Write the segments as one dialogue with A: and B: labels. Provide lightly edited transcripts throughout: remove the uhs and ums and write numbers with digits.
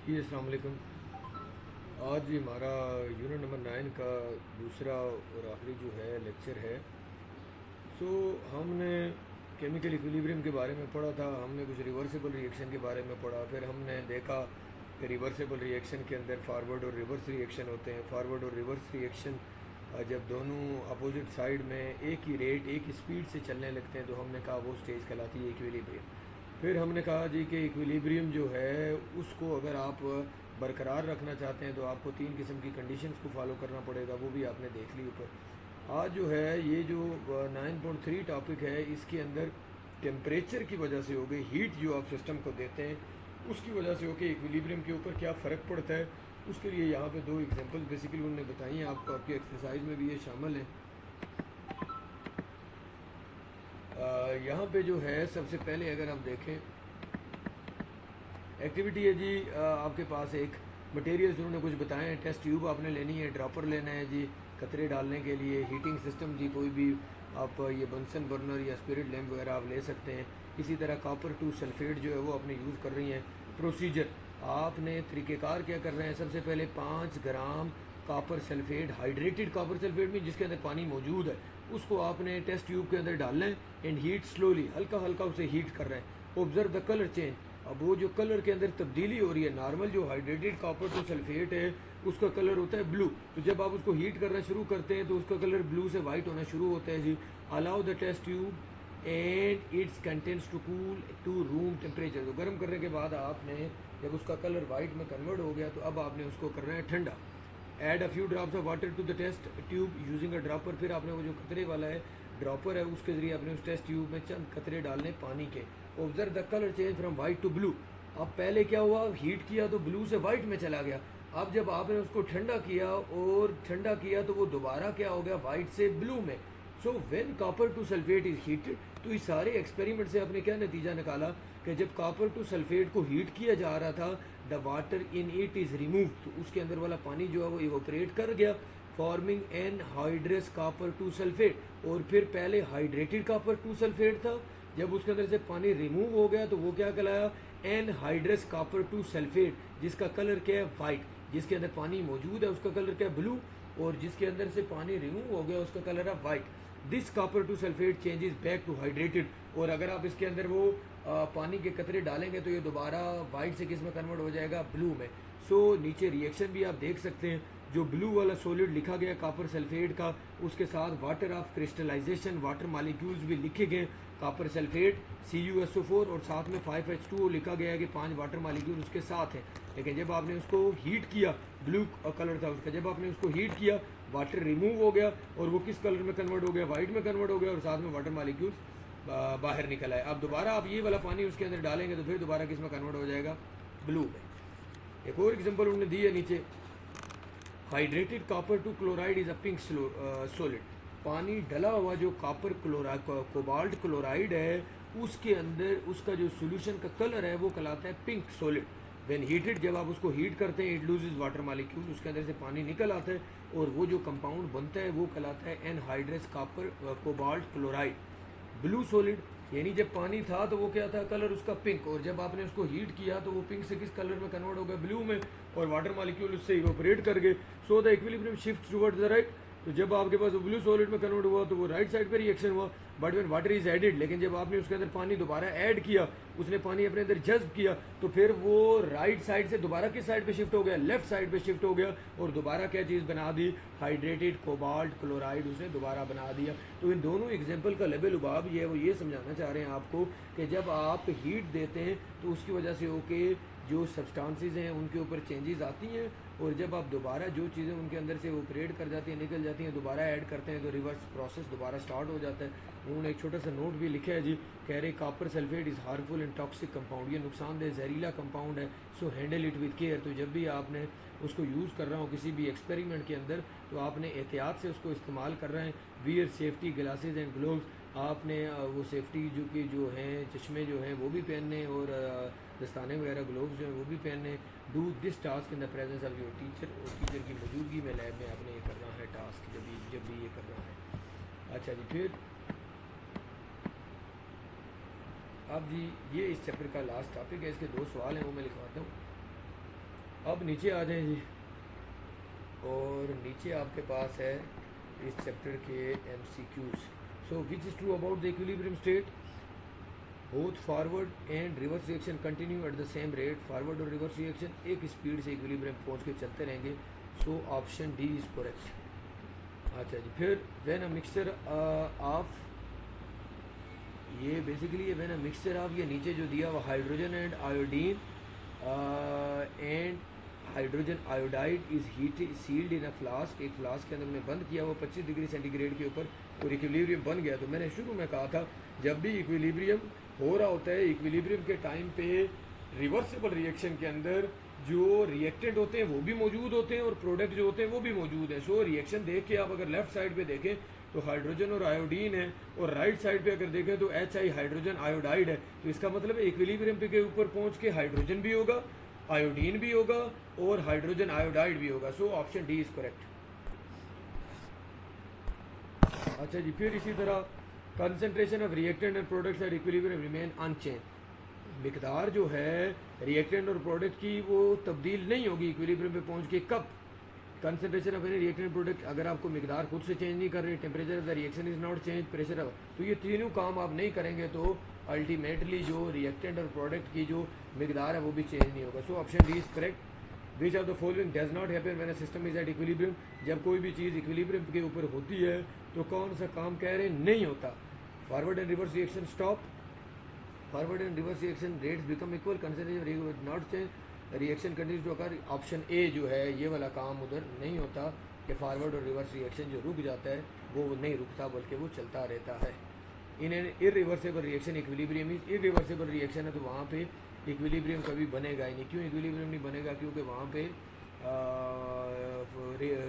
A: जी अस्सलाम वालेकुम। आज हमारा यूनिट नंबर 9 का दूसरा और आखिरी जो है लेक्चर है। हमने केमिकल इक्विलिब्रियम के बारे में पढ़ा था, हमने कुछ रिवर्सिबल रिएक्शन के बारे में पढ़ा, फिर हमने देखा कि रिवर्सिबल रिएक्शन के अंदर फारवर्ड और रिवर्स रिएक्शन होते हैं। फारवर्ड और रिवर्स रिएक्शन जब दोनों अपोजिट साइड में एक ही रेट एक ही स्पीड से चलने लगते हैं तो हमने कहा वो स्टेज कहलाती है इक्विलिब्रियम। फिर हमने कहा जी कि इक्विलिब्रियम जो है उसको अगर आप बरकरार रखना चाहते हैं तो आपको तीन किस्म की कंडीशंस को फॉलो करना पड़ेगा, वो भी आपने देख ली ऊपर। आज जो है ये जो 9.3 टॉपिक है इसके अंदर टेम्परेचर की वजह से हो गई, हीट जो आप सिस्टम को देते हैं उसकी वजह से हो कि इक्विलिब्रियम के ऊपर क्या फ़र्क पड़ता है। उसके लिए यहाँ पे दो एग्जांपल्स बेसिकली उन्होंने बताई हैं आपको, आपकी एक्सरसाइज में भी ये शामिल है। यहाँ पे जो है सबसे पहले अगर आप देखें एक्टिविटी है जी, आपके पास एक मटेरियल्स उन्होंने कुछ बताए हैं। टेस्ट ट्यूब आपने लेनी है, ड्रॉपर लेना है जी कतरे डालने के लिए, हीटिंग सिस्टम जी कोई भी आप ये बंसन बर्नर या स्पिरिट लैम्प वगैरह आप ले सकते हैं। इसी तरह कॉपर टू सल्फेट जो है वो अपने यूज़ कर रही हैं। प्रोसीजर आपने तरीक़ेकार क्या कर रहे हैं, सबसे पहले 5 gram copper sulphate, hydrated copper sulphate में जिसके अंदर पानी मौजूद है, उसको आपने टेस्ट ट्यूब के अंदर डालना है एंड हीट स्लोली, हल्का हल्का उसे हीट कर रहे हैं। ऑब्जर्व द कलर चेंज, अब वो जो कलर के अंदर तब्दीली हो रही है, नॉर्मल जो हाइड्रेटेड कॉपर टू सल्फेट है उसका कलर होता है ब्लू, तो जब आप उसको हीट करना शुरू करते हैं तो उसका कलर ब्लू से वाइट होना शुरू होता है जी। Allow the test tube and its contents to cool to room temperature, तो गर्म करने के बाद आपने जब उसका कलर वाइट में कन्वर्ट हो गया तो अब आपने उसको करना है ठंडा। Add a few drops of water to the test tube using a dropper, फिर आपने वो जो कतरे वाला है ड्रॉपर है उसके ज़रिए अपने उस टेस्ट ट्यूब में चंद कतरे डालने पानी के। Observe the colour change from white to blue, अब पहले क्या हुआ, हीट किया तो ब्लू से वाइट में चला गया। अब जब आपने उसको ठंडा किया और ठंडा किया तो वो दोबारा क्या हो गया, वाइट से ब्लू में। So when copper two sulphate is heated, तो इस सारे एक्सपेरिमेंट से आपने क्या नतीजा निकाला कि जब कॉपर टू सल्फेट को हीट किया जा रहा था, the water in it is remove, तो उसके अंदर वाला पानी जो है वो इवोपरेट कर गया, forming anhydrous copper two sulphate. और फिर पहले हाइड्रेटेड कॉपर टू सल्फेट था, जब उसके अंदर से पानी रिमूव हो गया तो वो क्या कहलाया, anhydrous copper two sulphate, जिसका कलर क्या है वाइट, जिसके अंदर पानी मौजूद है उसका कलर क्या है ब्लू, और जिसके अंदर से पानी रिमूव हो गया उसका कलर है white. This copper two sulphate changes back to hydrated, और अगर आप इसके अंदर वो पानी के कतरे डालेंगे तो ये दोबारा वाइट से किस में कन्वर्ट हो जाएगा, ब्लू में। नीचे रिएक्शन भी आप देख सकते हैं, जो ब्लू वाला सॉलिड लिखा गया कॉपर सल्फेट का, उसके साथ water of crystallisation, water molecules भी लिखे गए, कॉपर सल्फेट CuSO4, और साथ में 5H2O लिखा गया है कि 5 वाटर मालिक्यूल उसके साथ हैं। लेकिन जब आपने उसको हीट किया, ब्लू कलर था उसका, जब आपने उसको हीट किया वाटर रिमूव हो गया और वो किस कलर में कन्वर्ट हो गया, वाइट में कन्वर्ट हो गया, और साथ में वाटर मालिक्यूल्स बाहर निकल आए। अब दोबारा आप ये वाला पानी उसके अंदर डालेंगे तो फिर दोबारा किस में कन्वर्ट हो जाएगा, ब्लू में। एक और एग्जांपल उन्होंने दी है नीचे, hydrated copper two chloride is a pink solid, पानी डला हुआ जो कॉपर क्लोराइड कोबाल्ट क्लोराइड है उसके अंदर उसका जो सोल्यूशन का कलर है वो कहलाता है पिंक सॉलिड। व्हेन हीटेड, जब आप उसको हीट करते हैं, इट लूजेज वाटर मालिक्यूल, उसके अंदर से पानी निकल आता है और वो जो कंपाउंड बनता है वो कहलाता है anhydrous copper cobalt chloride. Blue solid, यानी जब पानी था तो वो क्या था, कलर उसका पिंक, और जब आपने उसको हीट किया तो वो पिंक से किस कलर में कन्वर्ट हो गया, ब्लू में, और वाटर मॉलिक्यूल उससे इवोपरेट कर गए। So the equilibrium shift towards the right, तो जब आपके पास ब्लू सॉलिड में कन्वर्ट हुआ तो वो राइट साइड पे रिएक्शन हुआ। But when water is added, लेकिन जब आपने उसके अंदर पानी दोबारा ऐड किया, उसने पानी अपने अंदर जज्ब किया, तो फिर वो राइट साइड से दोबारा किस साइड पे शिफ्ट हो गया, लेफ्ट साइड पे शिफ्ट हो गया, और दोबारा क्या चीज़ बना दी, हाइड्रेटेड कोबाल्ट क्लोराइड उसने दोबारा बना दिया। तो इन दोनों एग्जाम्पल का लेबल लुबाब ये वो ये समझाना चाह रहे हैं आपको कि जब आप हीट देते हैं तो उसकी वजह से होके जो सब्सटेंसेस हैं उनके ऊपर चेंजेस आती हैं, और जब आप दोबारा जो चीज़ें उनके अंदर से ऑपरेट कर जाती हैं, निकल जाती हैं, दोबारा ऐड करते हैं तो रिवर्स प्रोसेस दोबारा स्टार्ट हो जाता है। उन्होंने एक छोटा सा नोट भी लिखा है जी, कह रहे copper sulphate is harmful and toxic compound, ये नुकसानदेह जहरीला कंपाउंड है, सो हैंडल इट विद केयर। तो जब भी आपने उसको यूज़ कर रहा हो किसी भी एक्सपेरिमेंट के अंदर तो आपने एहतियात से उसको इस्तेमाल कर रहे हैं। Wear safety glasses and gloves, आपने वो सेफ्टी जो हैं चश्मे जो हैं वो भी पहनने, और दस्ताने वगैरह ग्लोव्स जो हैं वो भी पहनने। Do this task in the presence of your teacher, और टीचर की मौजूदगी में लैब में आपने ये करना है टास्क, जब भी ये करना है। अच्छा जी, फिर अब जी ये इस चैप्टर का लास्ट टॉपिक है, इसके 2 सवाल हैं वो मैं लिखवाता हूँ। अब नीचे आ जाएं जी, और नीचे आपके पास है इस चैप्टर के MCQs। So which is true about the equilibrium state? Both forward and reverse reaction continue at the same rate. Forward और रिवर्स रिएक्शन एक स्पीड से इक्विलिब्रियम पहुंच के चलते रहेंगे। So option D is correct. अच्छा जी, फिर व्हेन अ मिक्सचर ऑफ, ये basically when a mixture of, ये नीचे जो दिया हुआ hydrogen and iodine and hydrogen iodide is heat sealed in a flask, एक फ्लास्क के अंदर में बंद किया हुआ 25 डिग्री सेंटीग्रेड के ऊपर, और इक्विलिब्रियम बन गया। तो मैंने शुरू में कहा था जब भी इक्विलिब्रियम हो रहा होता है, इक्विलिब्रियम के टाइम पे रिवर्सिबल रिएक्शन के अंदर जो रिएक्टेंट होते हैं वो भी मौजूद होते हैं और प्रोडक्ट जो होते हैं वो भी मौजूद हैं। सो रिएक्शन देख के आप अगर लेफ्ट साइड पे देखें तो हाइड्रोजन और आयोडीन है, और राइट साइड पे अगर देखें तो HI हाइड्रोजन आयोडाइड है। तो इसका मतलब है इक्विलिब्रियम के ऊपर पहुंच के हाइड्रोजन भी होगा, आयोडीन भी होगा और हाइड्रोजन आयोडाइड भी होगा। So option D is correct. अच्छा जी, फिर इसी तरह concentration of reactant and products at equilibrium remain unchange. मिकदार जो है रिएक्टेंट और प्रोडक्ट की वो तब्दील नहीं होगी इक्विलिब्रियम पे पहुंच के। कब? Concentration of any reactant product, अगर आपको मिकदार खुद से चेंज नहीं कर रही, temperature of the reaction is not change, pressure of, तो ये तीनों काम आप नहीं करेंगे तो अल्टीमेटली जो रिएक्टेंट और प्रोडक्ट की जो मिकदार है वो भी चेंज नहीं होगा। So option D is correct. Which of the following does not happen when a system is at equilibrium? जब कोई भी चीज़ इक्विलिब्रियम के ऊपर होती है तो कौन सा काम कह रहे हैं नहीं होता? Forward and reverse reaction stop, forward and reverse reaction rates become equal, concentration not change, reaction continues to occur. Option A जो है ये वाला काम उधर नहीं होता कि फॉरवर्ड और रिवर्स रिएक्शन जो रुक जाता है वो नहीं रुकता बल्कि वो चलता रहता है। In an irreversible reaction equilibrium is irreversible reaction है, तो वहाँ पे इक्विलिब्रियम कभी बनेगा ही नहीं। क्यों इक्विलिब्रियम नहीं बनेगा? क्योंकि वहाँ पे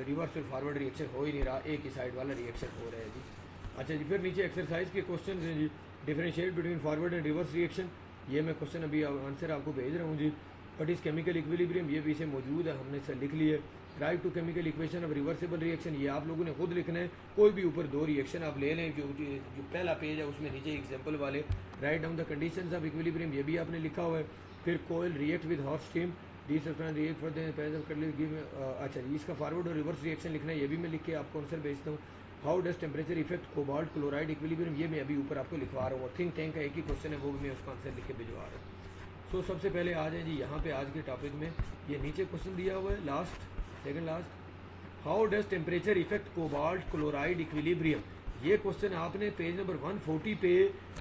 A: रिवर्स और फॉरवर्ड रिएक्शन हो ही नहीं रहा, एक ही साइड वाला रिएक्शन हो रहा है जी। अच्छा जी, फिर नीचे एक्सरसाइज के क्वेश्चन हैं जी। Differentiate between forward and reverse reaction, ये मैं क्वेश्चन अभी आंसर आपको भेज रहा हूँ जी। व्हाट इज़ केमिकल इक्विलिब्रियम, ये पीछे मौजूद है, हमने इसे लिख लिया। Write two chemical equation of reversible reaction, ये आप लोगों ने खुद लिखना है। कोई भी ऊपर दो रिएक्शन आप ले लें, जो पहला पेज है उसमें नीचे एग्जाम्पल वाले। Write down the conditions of equilibrium, ये भी आपने लिखा हुआ है। फिर coal react with hot steam, D substance react for the, अच्छा जी, इसका फॉरवर्ड और रिवर्स रिएक्शन लिखना है, ये भी मैं लिख के आपको आंसर भेजता हूँ। How does temperature effect cobalt chloride equilibrium, ये मैं अभी ऊपर आपको लिखवा रहा हूँ। और थिंक टैंक का एक ही क्वेश्चन है, वो भी मैं उसका आंसर लिख के भिजवा रहा हूँ। सो सबसे पहले आ जाए जी यहाँ पे आज के टॉपिक में, ये नीचे क्वेश्चन दिया हुआ है last, second last. How does temperature effect cobalt chloride equilibrium, ये क्वेश्चन आपने पेज नंबर 140 पे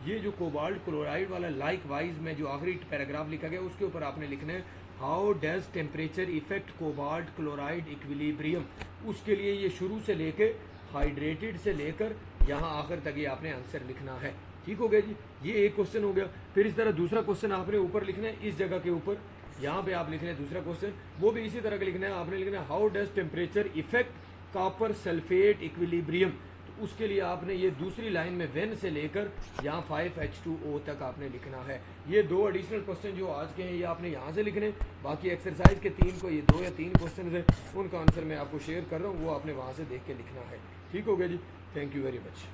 A: ये जो कोबाल्ट क्लोराइड वाला लाइक वाइज में जो आखिरी पैराग्राफ लिखा गया उसके ऊपर आपने लिखना है how does temperature effect cobalt chloride equilibrium. उसके लिए ये शुरू से लेके हाइड्रेटेड से लेकर यहाँ आखिर तक ये आपने आंसर लिखना है। ठीक हो गया जी, ये एक क्वेश्चन हो गया। फिर इस तरह दूसरा क्वेश्चन आपने ऊपर लिखना है, इस जगह के ऊपर यहाँ पे आप लिख रहे हैं दूसरा क्वेश्चन, वो भी इसी तरह का लिखना है। आपने लिखना है how does temperature effect copper sulphate equilibrium, तो उसके लिए आपने ये दूसरी लाइन में वेन से लेकर यहाँ 5H2O तक आपने लिखना है। ये दो एडिशनल क्वेश्चन जो आज के हैं ये आपने यहाँ से लिखने, बाकी एक्सरसाइज के तीन को, ये 2 या 3 क्वेश्चन है उनका आंसर मैं आपको शेयर कर रहा हूँ, वो आपने वहाँ से देख के लिखना है। ठीक हो गया जी, थैंक यू वेरी मच।